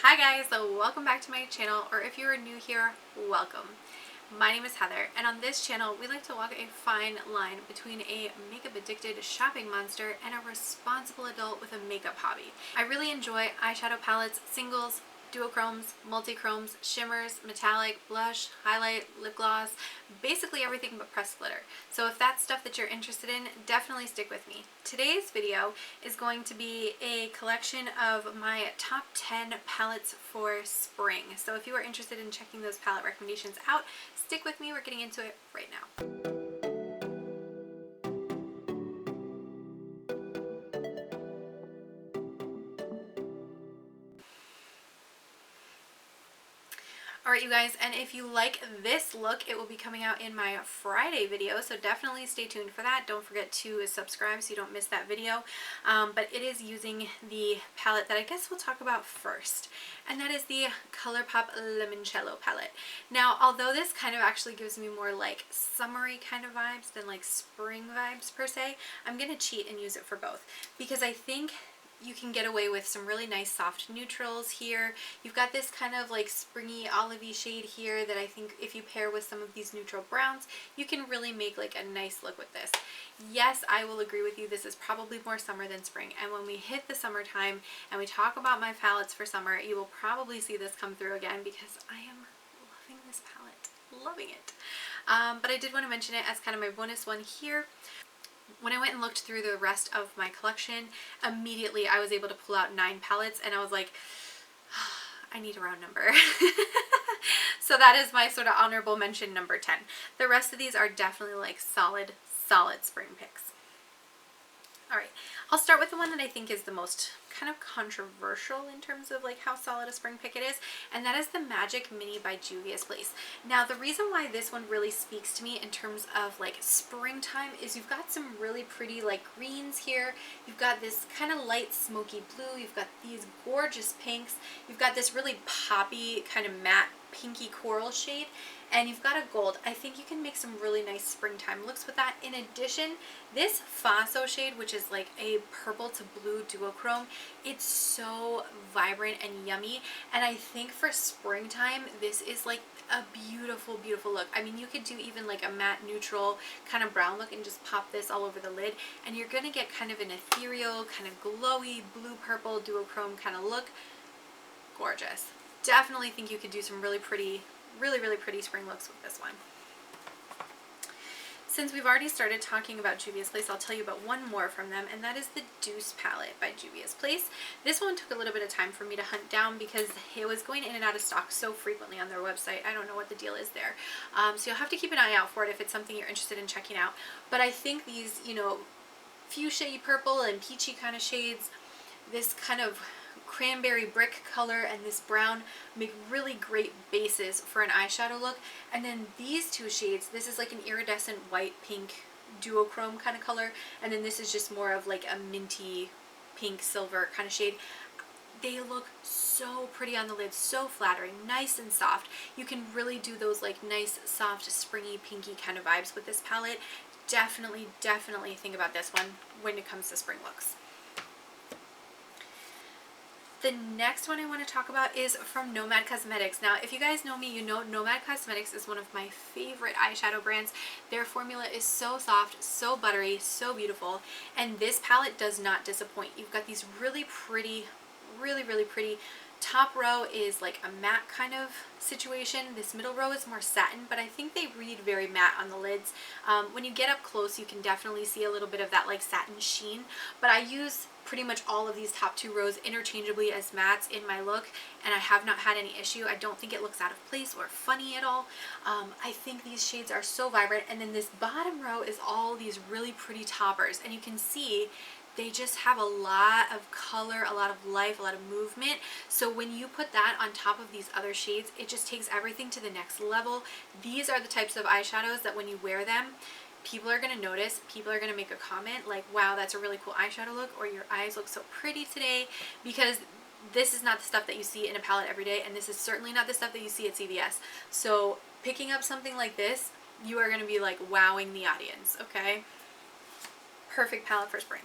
Hi guys, so welcome back to my channel, or if you are new here, welcome. My name is Heather, and on this channel we like to walk a fine line between a makeup addicted shopping monster and a responsible adult with a makeup hobby. I really enjoy eyeshadow palettes, singles, duochromes, multichromes, shimmers, metallic, blush, highlight, lip gloss, basically everything but pressed glitter. So if that's stuff that you're interested in, definitely stick with me. Today's video is going to be a collection of my top 10 palettes for spring. So if you are interested in checking those palette recommendations out, stick with me. We're getting into it right now. Alright you guys, and if you like this look, it will be coming out in my Friday video, so definitely stay tuned for that. Don't forget to subscribe so you don't miss that video. But it is using the palette that I guess we'll talk about first, and that is the ColourPop Limoncello palette. Now, although this kind of actually gives me more like summery kind of vibes than like spring vibes per se, I'm going to cheat and use it for both, because I think you can get away with some really nice soft neutrals here. You've got this kind of like springy olivey shade here that I think if you pair with some of these neutral browns, you can really make like a nice look with this. Yes, I will agree with you, this is probably more summer than spring, and when we hit the summertime and we talk about my palettes for summer, you will probably see this come through again because I am loving this palette, loving it. But I did want to mention it as kind of my bonus one here. When I went and looked through the rest of my collection, immediately I was able to pull out 9 palettes, and I was like, I need a round number. So that is my sort of honorable mention number 10. The rest of these are definitely like solid spring picks. Alright, I'll start with the one that I think is the most kind of controversial in terms of like how solid a spring pick it is, and that is the Magic Mini by Juvia's Place. Now, the reason why this one really speaks to me in terms of like springtime is you've got some really pretty like greens here, you've got this kind of light smoky blue, you've got these gorgeous pinks, you've got this really poppy kind of matte pinky coral shade, and you've got a gold. I think you can make some really nice springtime looks with that. In addition, this Faso shade, which is like a purple to blue duochrome, it's so vibrant and yummy, and I think for springtime this is like a beautiful look. I mean, you could do even like a matte neutral kind of brown look and just pop this all over the lid, and you're gonna get kind of an ethereal, kind of glowy blue purple duochrome kind of look. Gorgeous. Definitely think you could do some really pretty spring looks with this one. Since we've already started talking about Juvia's Place, I'll tell you about one more from them, and that is the Deuce palette by Juvia's Place. This one took a little bit of time for me to hunt down because it was going in and out of stock so frequently on their website. I don't know what the deal is there. So you'll have to keep an eye out for it if it's something you're interested in checking out. But I think these, you know, fuchsia purple and peachy kind of shades, this kind of cranberry brick color and this brown make really great bases for an eyeshadow look. And then these two shades, this is like an iridescent white pink duochrome kind of color, and then this is just more of like a minty pink silver kind of shade. They look so pretty on the lid, so flattering, nice and soft. You can really do those like nice soft springy pinky kind of vibes with this palette. Definitely think about this one when it comes to spring looks. The next one I want to talk about is from Nomad Cosmetics. Now, if you guys know me, you know Nomad Cosmetics is one of my favorite eyeshadow brands. Their formula is so soft, so buttery, so beautiful, and this palette does not disappoint. You've got these really pretty, really pretty. Top row is like a matte kind of situation. This middle row is more satin, but I think they read very matte on the lids. When you get up close, you can definitely see a little bit of that like satin sheen, but I use pretty much all of these top 2 rows interchangeably as mattes in my look, and I have not had any issue. I don't think it looks out of place or funny at all. I think these shades are so vibrant, and then this bottom row is all these really pretty toppers, and you can see they just have a lot of color, a lot of life, a lot of movement. So when you put that on top of these other shades, it just takes everything to the next level. These are the types of eyeshadows that when you wear them, people are going to notice, people are going to make a comment like, wow, that's a really cool eyeshadow look, or your eyes look so pretty today, because this is not the stuff that you see in a palette every day, and this is certainly not the stuff that you see at CVS. So picking up something like this, you are going to be like wowing the audience, okay? Perfect palette for spring.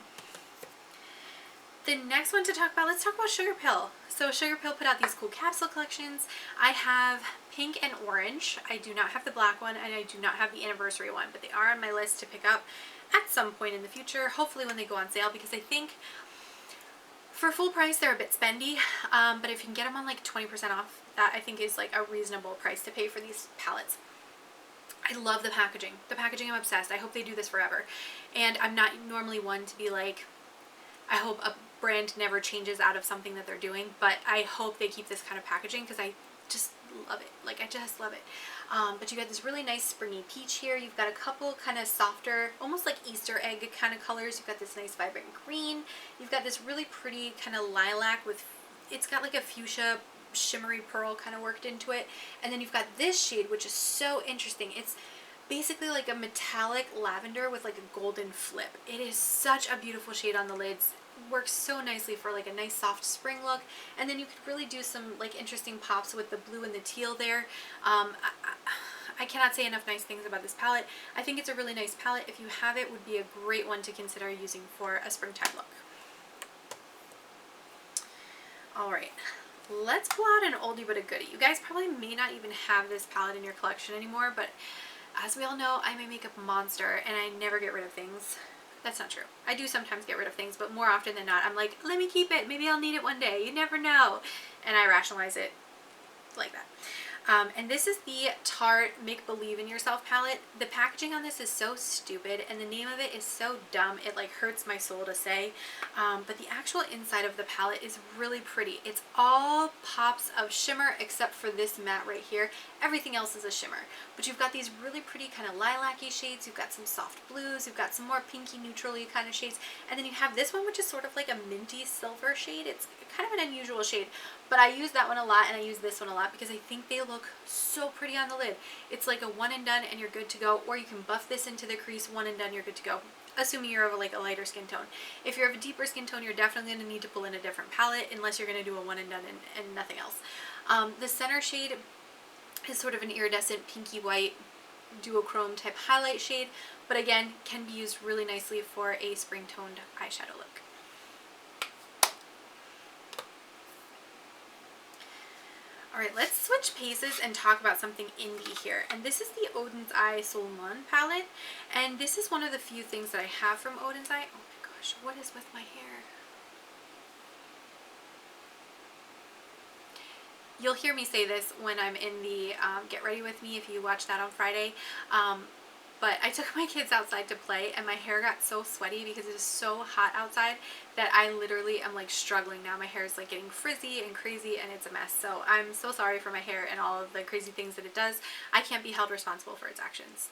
The next one to talk about, let's talk about Sugarpill. So Sugarpill put out these cool capsule collections. I have pink and orange. I do not have the black one, and I do not have the anniversary one, but they are on my list to pick up at some point in the future, hopefully when they go on sale, because I think for full price they're a bit spendy, but if you can get them on like 20% off, that I think is like a reasonable price to pay for these palettes. I love the packaging. The packaging, I'm obsessed. I hope they do this forever. And I'm not normally one to be like, I hope a brand never changes out of something that they're doing, but I hope they keep this kind of packaging because I just love it. Like, I just love it. But you got this really nice springy peach here. You've got a couple kind of softer, almost like Easter egg kind of colors. You've got this nice vibrant green. You've got this really pretty kind of lilac with, it's got like a fuchsia shimmery pearl kind of worked into it. And then you've got this shade, which is so interesting. It's basically like a metallic lavender with like a golden flip. It is such a beautiful shade on the lids. Works so nicely for like a nice soft spring look, and then you could really do some like interesting pops with the blue and the teal there. I cannot say enough nice things about this palette. I think it's a really nice palette. If you have it, would be a great one to consider using for a springtime look. Alright, let's pull out an oldie but a goodie. You guys probably may not even have this palette in your collection anymore, but as we all know, I'm a makeup monster and I never get rid of things. That's not true. I do sometimes get rid of things, but more often than not, I'm like, let me keep it. Maybe I'll need it one day. You never know. And I rationalize it like that. And this is the Tarte Make Believe in Yourself palette. The packaging on this is so stupid, and the name of it is so dumb, it like hurts my soul to say. But the actual inside of the palette is really pretty. It's all pops of shimmer except for this matte right here. Everything else is a shimmer. But you've got these really pretty kind of lilac-y shades. You've got some soft blues. You've got some more pinky neutrally kind of shades. And then you have this one, which is sort of like a minty silver shade. It's kind of an unusual shade, but I use that one a lot, and I use this one a lot because I think they look so pretty on the lid. It's like a one and done and you're good to go, or you can buff this into the crease, one and done, you're good to go, assuming you're of like a lighter skin tone. If you're of a deeper skin tone, you're definitely going to need to pull in a different palette unless you're going to do a one and done and nothing else. The center shade is sort of an iridescent pinky white duochrome type highlight shade, but again can be used really nicely for a spring toned eyeshadow look. Alright, let's switch paces and talk about something indie here. And this is the Odins Eye Solomon palette. And this is one of the few things that I have from Odins Eye. Oh my gosh, what is with my hair? You'll hear me say this when I'm in the Get Ready With Me if you watch that on Friday. But I took my kids outside to play and my hair got so sweaty because it is so hot outside that I literally am like struggling now. My hair is like getting frizzy and crazy and it's a mess. So I'm so sorry for my hair and all of the crazy things that it does. I can't be held responsible for its actions.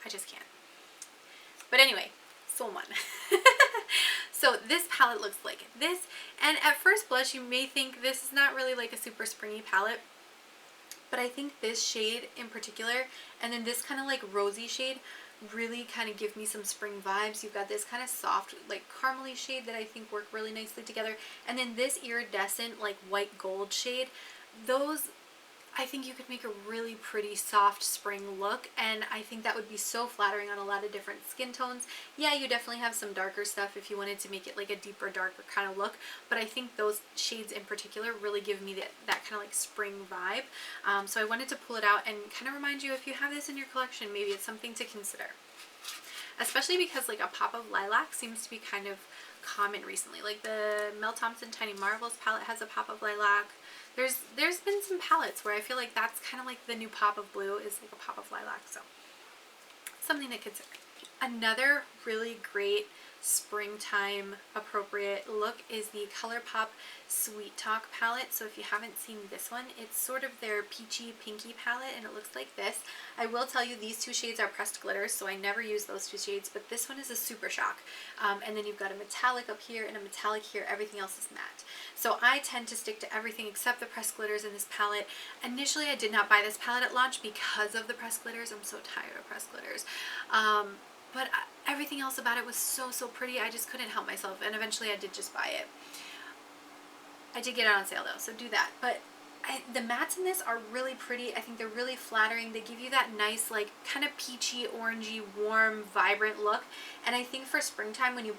I just can't. But anyway, Solomon. So this palette looks like this, and at first blush you may think this is not really like a super springy palette. But I think this shade in particular, and then this kind of like rosy shade, really kind of give me some spring vibes. You've got this kind of soft like caramely shade that I think work really nicely together. And then this iridescent like white gold shade. Those, I think you could make a really pretty soft spring look, and I think that would be so flattering on a lot of different skin tones. Yeah, you definitely have some darker stuff if you wanted to make it like a deeper, darker kind of look, but I think those shades in particular really give me that kind of like spring vibe. So I wanted to pull it out and kind of remind you, if you have this in your collection, maybe it's something to consider. Especially because like a pop of lilac seems to be kind of common recently. Like the Mel Thompson Tiny Marvels palette has a pop of lilac. There's been some palettes where I feel like that's kind of like the new pop of blue is like a pop of lilac, so something to consider. Another really great springtime appropriate look is the ColourPop Sweet Talk palette. So if you haven't seen this one, it's sort of their peachy pinky palette and it looks like this. I will tell you these two shades are pressed glitters, so I never use those two shades, but this one is a super shock. And then you've got a metallic up here and a metallic here. Everything else is matte. So I tend to stick to everything except the pressed glitters in this palette. Initially I did not buy this palette at launch because of the pressed glitters. I'm so tired of pressed glitters. But everything else about it was so pretty. I just couldn't help myself, and eventually I did just buy it. I did get it on sale though, so do that. But the mattes in this are really pretty. I think they're really flattering. They give you that nice like kind of peachy, orangey, warm, vibrant look. And I think for springtime, when you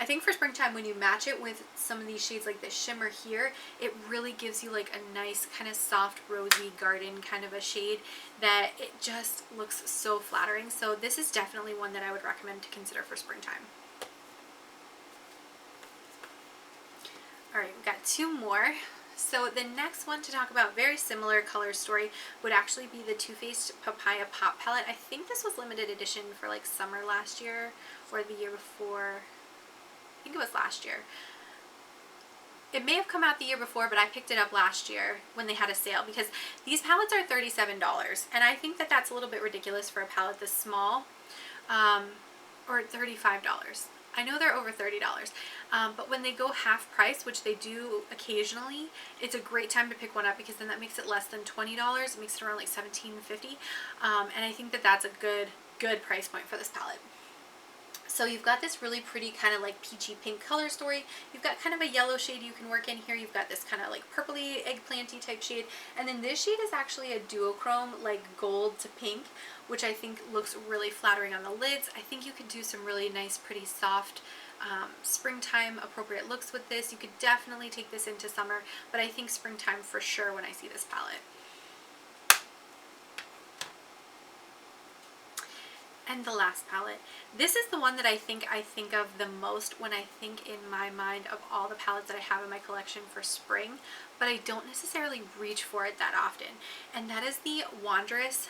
I think for springtime, when you match it with some of these shades like this shimmer here, it really gives you like a nice kind of soft rosy garden kind of a shade that it just looks so flattering. So this is definitely one that I would recommend to consider for springtime. Alright, we've got two more. So the next one to talk about, very similar color story, would actually be the Too Faced Papaya Pop Palette. I think this was limited edition for like summer last year or the year before. I think it was last year. It may have come out the year before, but I picked it up last year when they had a sale, because these palettes are $37, and I think that that's a little bit ridiculous for a palette this small, or $35. I know they're over $30, but when they go half price, which they do occasionally, it's a great time to pick one up, because then that makes it less than $20. It makes it around like $17.50, and I think that that's a good price point for this palette. So you've got this really pretty kind of like peachy pink color story. You've got kind of a yellow shade you can work in here. You've got this kind of like purpley eggplanty type shade. And then this shade is actually a duochrome, like gold to pink, which I think looks really flattering on the lids. I think you could do some really nice, pretty soft springtime appropriate looks with this. You could definitely take this into summer, but I think springtime for sure when I see this palette. And the last palette. This is the one that I think of the most when I think in my mind of all the palettes that I have in my collection for spring, but I don't necessarily reach for it that often. And that is the Wanderous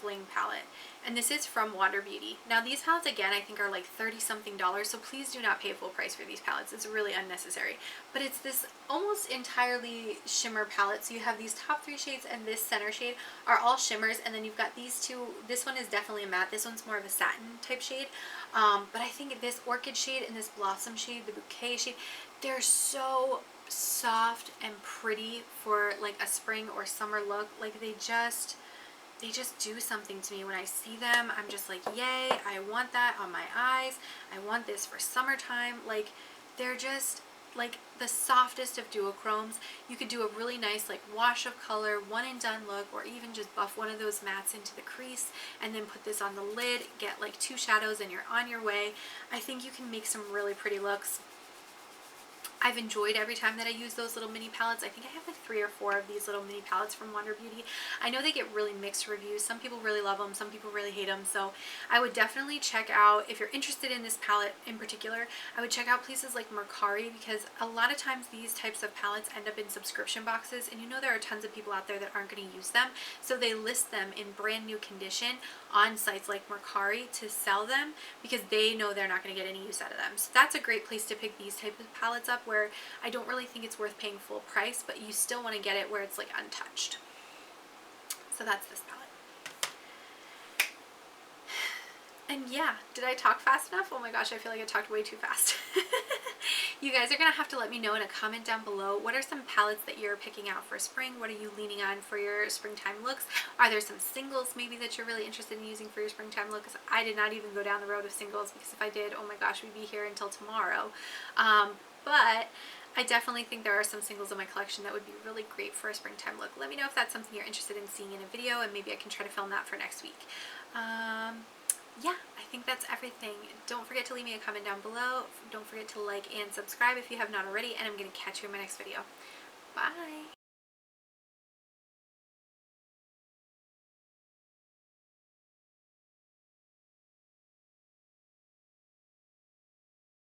Fling palette. And this is from Wander Beauty. Now these palettes, again, I think are like $30-something, so please do not pay full price for these palettes. It's really unnecessary. But it's this almost entirely shimmer palette. So you have these top three shades, and this center shade are all shimmers, and then you've got these two. This one is definitely a matte. This one's more of a satin type shade. But I think this orchid shade and this blossom shade, the bouquet shade, they're so soft and pretty for like a spring or summer look. Like they just do something to me when I see them. I'm just like, yay, I want that on my eyes. I want this for summertime. Like, they're just like the softest of duochromes. You could do a really nice like wash of color, one and done look, or even just buff one of those mattes into the crease and then put this on the lid, get like two shadows, and you're on your way. I think you can make some really pretty looks. I've enjoyed every time that I use those little mini palettes. I think I have like 3 or 4 of these little mini palettes from Wander Beauty. I know they get really mixed reviews. Some people really love them, some people really hate them. So I would definitely check out, if you're interested in this palette in particular, I would check out places like Mercari, because a lot of times these types of palettes end up in subscription boxes, and you know there are tons of people out there that aren't going to use them. So they list them in brand new condition on sites like Mercari to sell them, because they know they're not going to get any use out of them. So that's a great place to pick these types of palettes up, where I don't really think it's worth paying full price, but you still want to get it where it's like untouched. So that's this palette. And yeah, did I talk fast enough? Oh my gosh, I feel like I talked way too fast. You guys are going to have to let me know in a comment down below, what are some palettes that you're picking out for spring? What are you leaning on for your springtime looks? Are there some singles maybe that you're really interested in using for your springtime look? Because I did not even go down the road of singles, because if I did, oh my gosh, we'd be here until tomorrow. But I definitely think there are some singles in my collection that would be really great for a springtime look. Let me know if that's something you're interested in seeing in a video, and maybe I can try to film that for next week. Yeah, I think that's everything. Don't forget to leave me a comment down below. Don't forget to like and subscribe if you have not already, and I'm going to catch you in my next video. Bye!